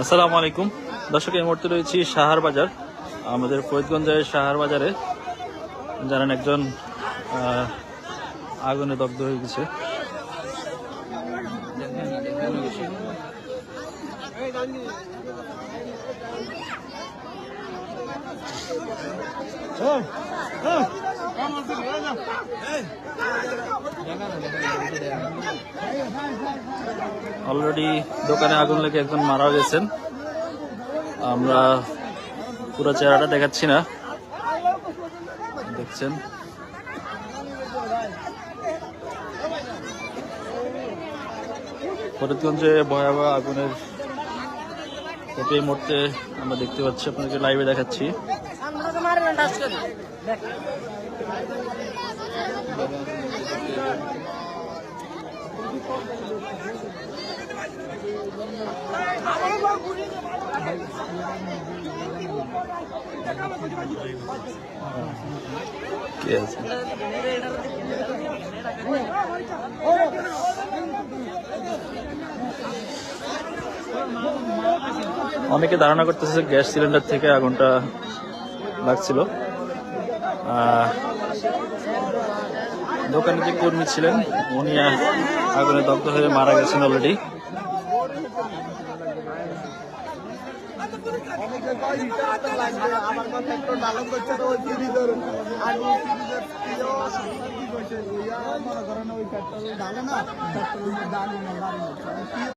আসসালামু আলাইকুম দর্শক, এই মুহূর্তে রয়েছি সাহার বাজার। আমাদের ফরিদগঞ্জের সাহার বাজারে জানেন একজন আগুনে দগ্ধ হয়ে গেছে। অলরেডি দোকানে আগুন লেগে একজন মারা গেছেন। আমরা পুরো চেহারাটা দেখাচ্ছি না, দেখছেন। ফরিদগঞ্জে ভয়াবহ আগুনের এই মুহূর্তে আমরা দেখতে পাচ্ছি, আপনাকে লাইভে দেখাচ্ছি। কে আছে? অনেকে ধারণা করতেছে গ্যাস সিলিন্ডার থেকে আগুনটা লাগছিল। দোকানে যে কর্মী ছিলেন উনি আগুনে দগ্ধ হয়ে মারা গেছেন অলরেডি। আমার কথা একটু ভালো করছে তো ওই মনে করেন ওই পেট্রোল ডালে না, পেট্রোল ডালে না।